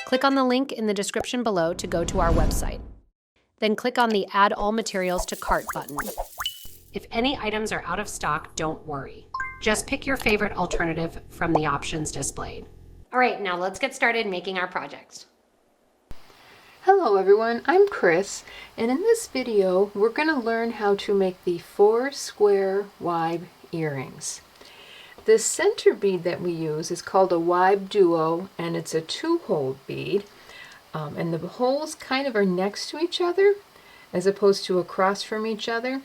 Click on the link in the description below to go to our website. Then click on the Add All Materials to Cart button. If any items are out of stock, don't worry. Just pick your favorite alternative from the options displayed. All right, now let's get started making our project. Hello everyone, I'm Chris, and in this video we're going to learn how to make the Four Square Wibe Earrings. The center bead that we use is called a WibeDuo, and it's a 2-hole bead, and the holes kind of are next to each other as opposed to across from each other.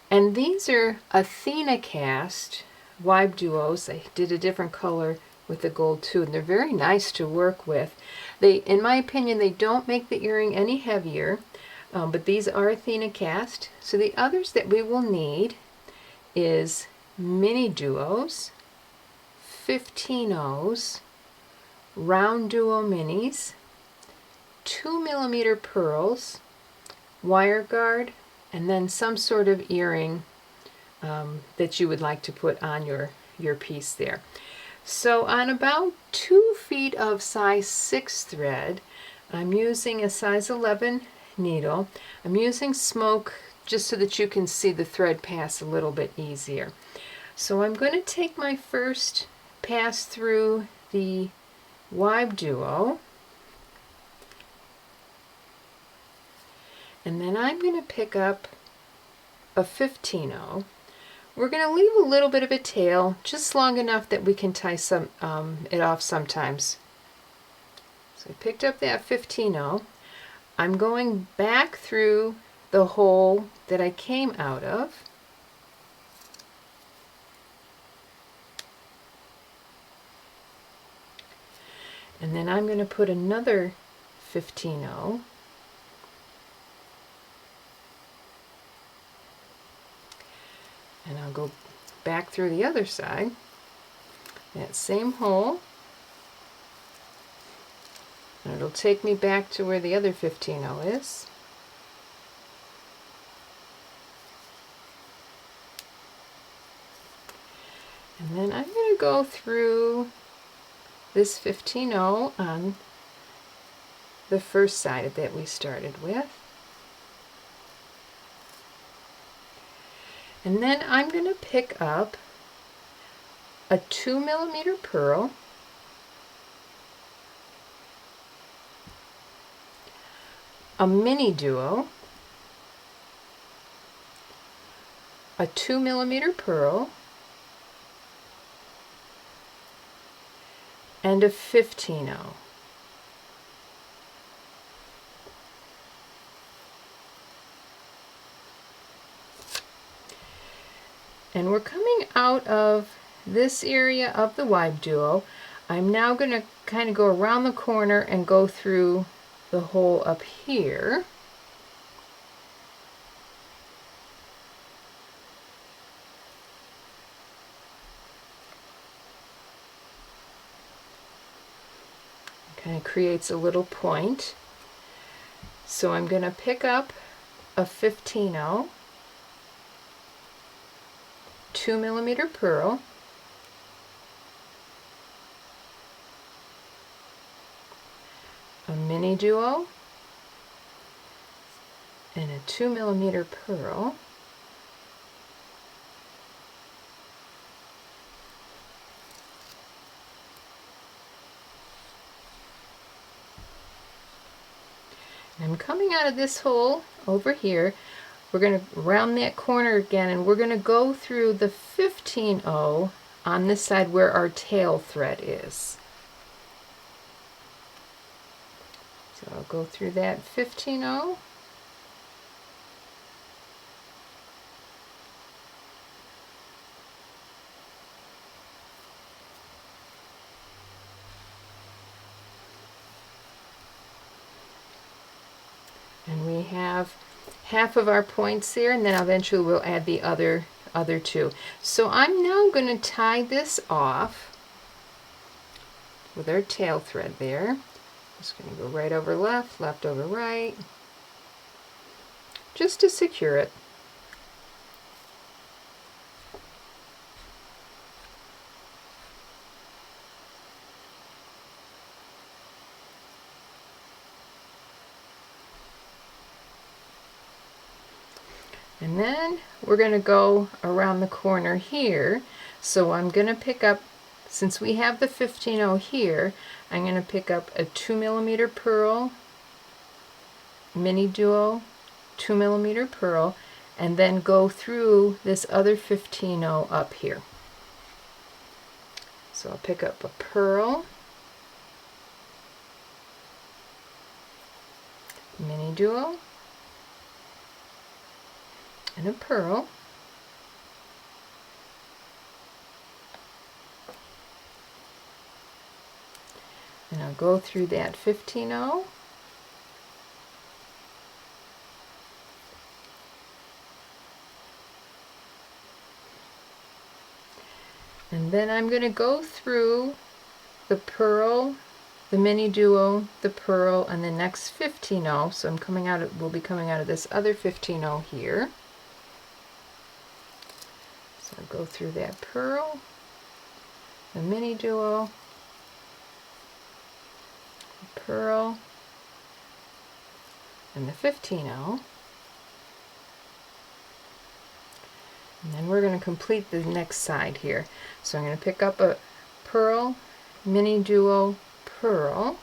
And these are Athena cast WibeDuos. I did a different color with the gold too, and they're very nice to work with. They, in my opinion, they don't make the earring any heavier, but these are Athena cast. So the others that we will need is MiniDuos, 15-ohs, RounDuo minis, 2mm pearls, wire guard, and then some sort of earring that you would like to put on your piece there. So on about 2 feet of size 6 thread, I'm using a size 11 needle. I'm using smoke just so that you can see the thread pass a little bit easier. So I'm going to take my first pass through the WibeDuo, and then I'm going to pick up a 15-oh. We're going to leave a little bit of a tail, just long enough that we can tie some it off sometimes. So I picked up that 15-oh. I'm going back through the hole that I came out of. And then I'm going to put another 15-oh. And I'll go back through the other side, that same hole, and it'll take me back to where the other 15-oh is. And then I'm going to go through this 15-oh on the first side that we started with. And then I'm going to pick up a 2mm pearl, a MiniDuo, a 2mm pearl, and a 15-oh. And we're coming out of this area of the WibeDuo. I'm now going to kind of go around the corner and go through the hole up here. Kind of creates a little point. So I'm going to pick up a 15-oh, 2mm pearl, a MiniDuo, and a 2mm pearl, and I'm coming out of this hole over here. We're going to round that corner again, and we're going to go through the 15-oh on this side where our tail thread is. So I'll go through that 15-oh. And we have half of our points there, and then eventually we'll add the other two. So I'm now going to tie this off with our tail thread there. Just going to go right over left, left over right, just to secure it. And then we're going to go around the corner here. So I'm going to pick up, since we have the 15-0 here, I'm going to pick up a 2mm pearl, MiniDuo 2mm pearl, and then go through this other 15-0 up here. So I'll pick up a pearl, MiniDuo, and a pearl, and I'll go through that 15-0, and then I'm going to go through the pearl, the MiniDuo, the pearl, and the next 15-0. So I'm coming out of, we'll be coming out of this other 15-0 here. So I'll go through that pearl, the MiniDuo, the pearl, and the 15-0. And then we're going to complete the next side here. So I'm going to pick up a pearl, MiniDuo, pearl.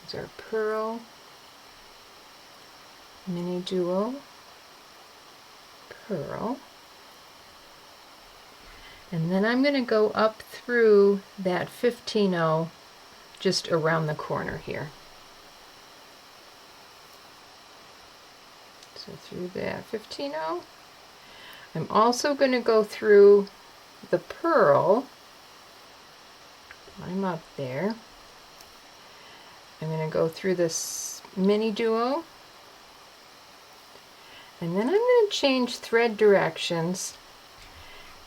These are pearl, MiniDuo, pearl. And then I'm going to go up through that 15-0 just around the corner here. So through that 15-0. I'm also going to go through the pearl. I'm up there. I'm going to go through this MiniDuo. And then I'm going to change thread directions.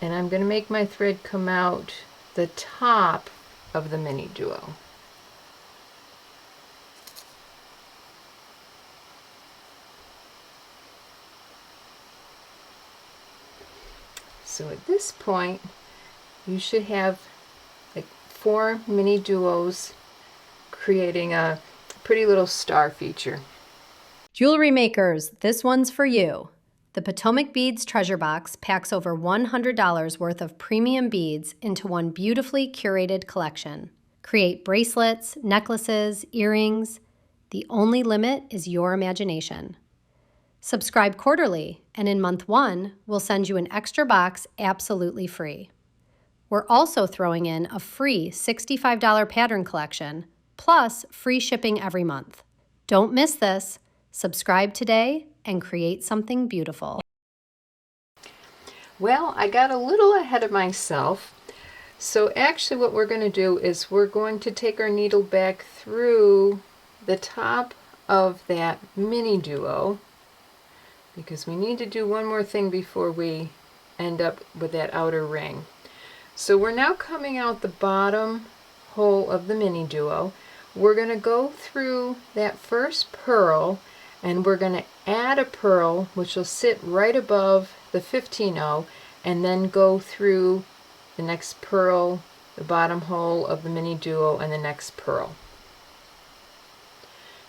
And I'm going to make my thread come out the top of the MiniDuo. So at this point, you should have like 4 MiniDuos creating a pretty little star feature. Jewelry makers, this one's for you. The PotomacBeads treasure box packs over $100 worth of premium beads into one beautifully curated collection. Create bracelets, necklaces, earrings. The only limit is your imagination. Subscribe quarterly, and in month 1, we'll send you an extra box absolutely free. We're also throwing in a free $65 pattern collection, plus free shipping every month. Don't miss this. Subscribe today and create something beautiful. Well, I got a little ahead of myself. So actually what we're going to do is we're going to take our needle back through the top of that MiniDuo, because we need to do one more thing before we end up with that outer ring. So we're now coming out the bottom hole of the MiniDuo. We're going to go through that first pearl, and we're going to add a pearl which will sit right above the 15-0, and then go through the next pearl, the bottom hole of the MiniDuo, and the next pearl.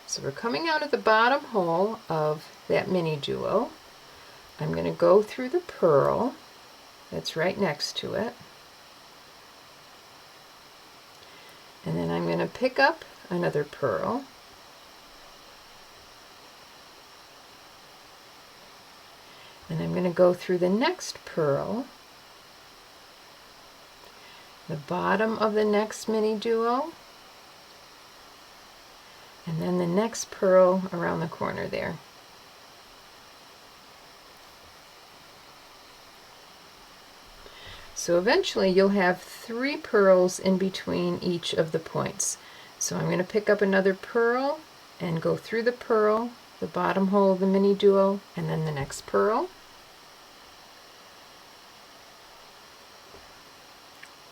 So we're coming out of the bottom hole of that MiniDuo. I'm going to go through the pearl that's right next to it, and then I'm going to pick up another pearl, and I'm going to go through the next pearl, the bottom of the next MiniDuo, and then the next pearl around the corner there. So eventually you'll have 3 pearls in between each of the points. So I'm going to pick up another pearl and go through the pearl, the bottom hole of the MiniDuo, and then the next pearl.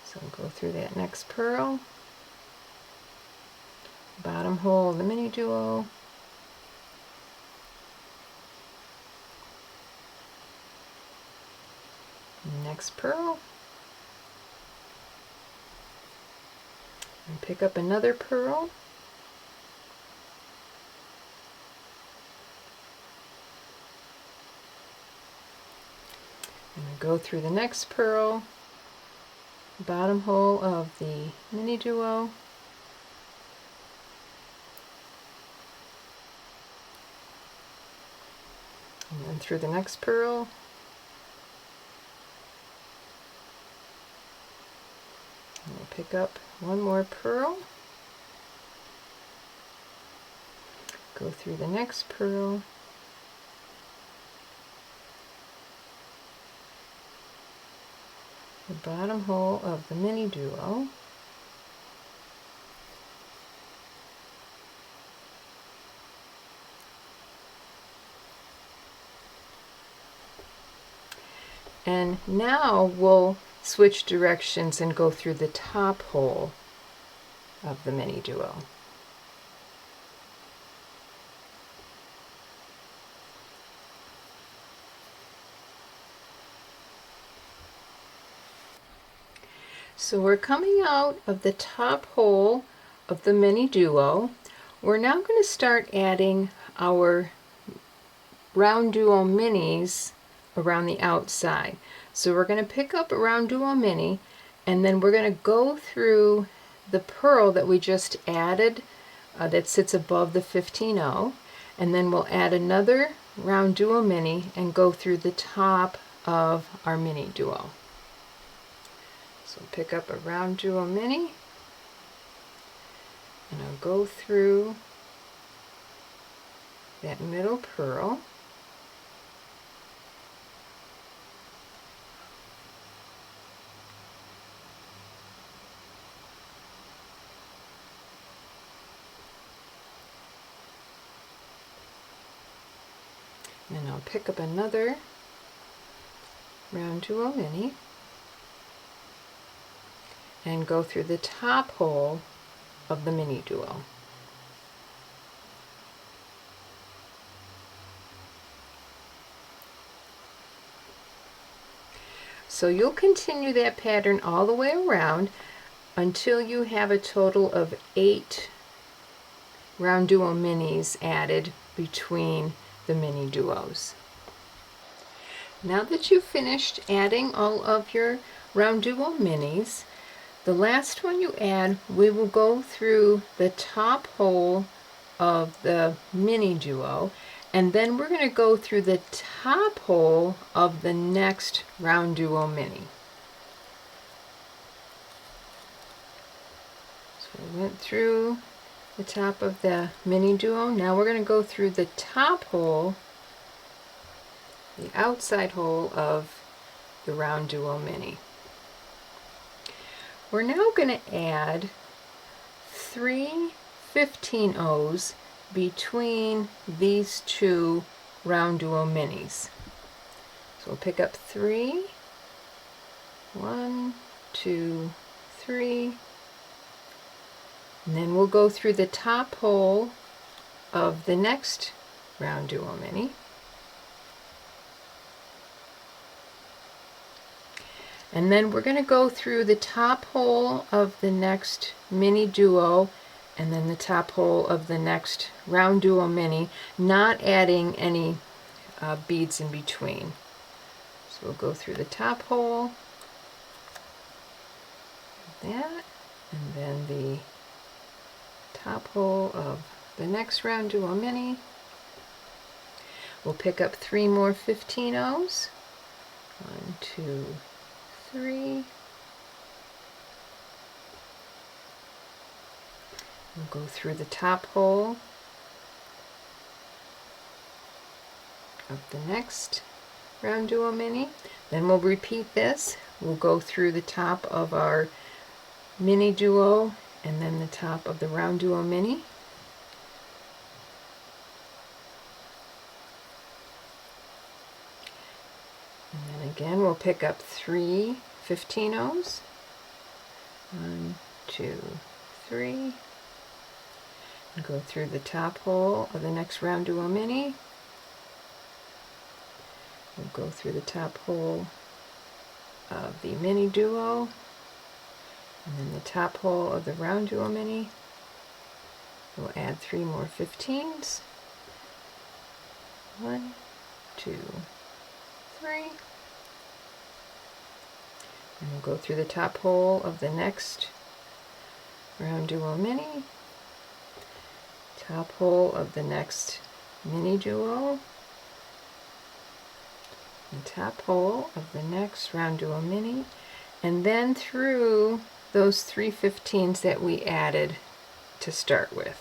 So I'll go through that next pearl, bottom hole of the MiniDuo, next pearl, and pick up another pearl, And go through the next purl, bottom hole of the MiniDuo, and then through the next purl, and we'll pick up one more purl, go through the next purl, the bottom hole of the MiniDuo, and now we'll switch directions and go through the top hole of the MiniDuo. So we're coming out of the top hole of the MiniDuo. We're now going to start adding our RounDuo minis around the outside. So we're going to pick up a RounDuo mini, and then we're going to go through the purl that we just added that sits above the 15-0, and then we'll add another RounDuo mini and go through the top of our MiniDuo. So pick up a RounDuo mini, and I'll go through that middle purl. And I'll pick up another RounDuo mini and go through the top hole of the MiniDuo. So you'll continue that pattern all the way around until you have a total of 8 RounDuo minis added between the MiniDuos. Now that you've finished adding all of your RounDuo minis, the last one you add, we will go through the top hole of the MiniDuo, and then we're going to go through the top hole of the next RounDuo mini. So we went through the top of the MiniDuo. Now we're going to go through the top hole, the outside hole of the RounDuo mini. We're now going to add 3 15-0s between these two RounDuo minis. So we'll pick up 3, 1, 2, 3, and then we'll go through the top hole of the next RounDuo mini. And then we're going to go through the top hole of the next MiniDuo and then the top hole of the next RounDuo mini, not adding any beads in between. So we'll go through the top hole, like that, and then the top hole of the next RounDuo mini. We'll pick up 3 more 15-0s. 1, 2, 3. We'll go through the top hole of the next RounDuo mini. Then we'll repeat this. We'll go through the top of our MiniDuo and then the top of the RounDuo mini. And then again we'll pick up 3 15-0s. 1, 2, 3. And go through the top hole of the next RounDuo mini. We'll go through the top hole of the MiniDuo, and then the top hole of the RounDuo mini. We'll add 3 more 15s. 1, 2, 3. And we'll go through the top hole of the next RounDuo Mini, top hole of the next MiniDuo, and top hole of the next RounDuo Mini, and then through those 3/15s that we added to start with.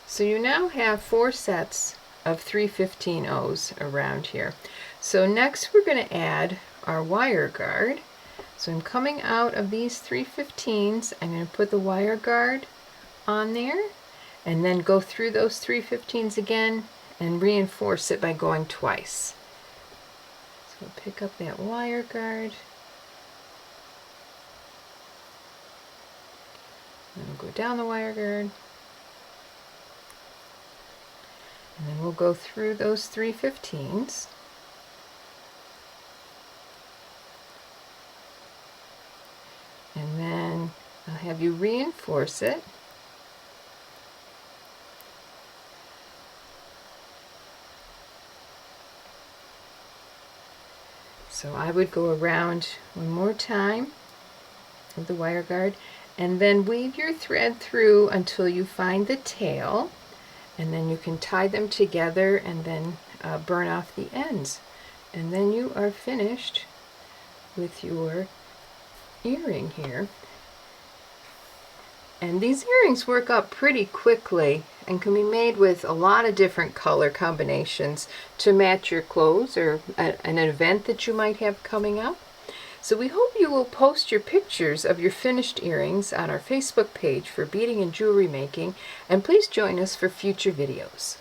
So you now have 4 sets of 3/15 around here. So next we're going to add our wire guard. So I'm coming out of these 3/15s, I'm going to put the wire guard on there and then go through those 3/15s again and reinforce it by going twice. So pick up that wire guard, and we'll go down the wire guard, and then we'll go through those 3/15s. And then I'll have you reinforce it. So I would go around one more time with the wire guard and then weave your thread through until you find the tail, and then you can tie them together and then burn off the ends. And then you are finished with your earring here. And these earrings work up pretty quickly and can be made with a lot of different color combinations to match your clothes or an event that you might have coming up. So we hope you will post your pictures of your finished earrings on our Facebook page for beading and jewelry making, and please join us for future videos.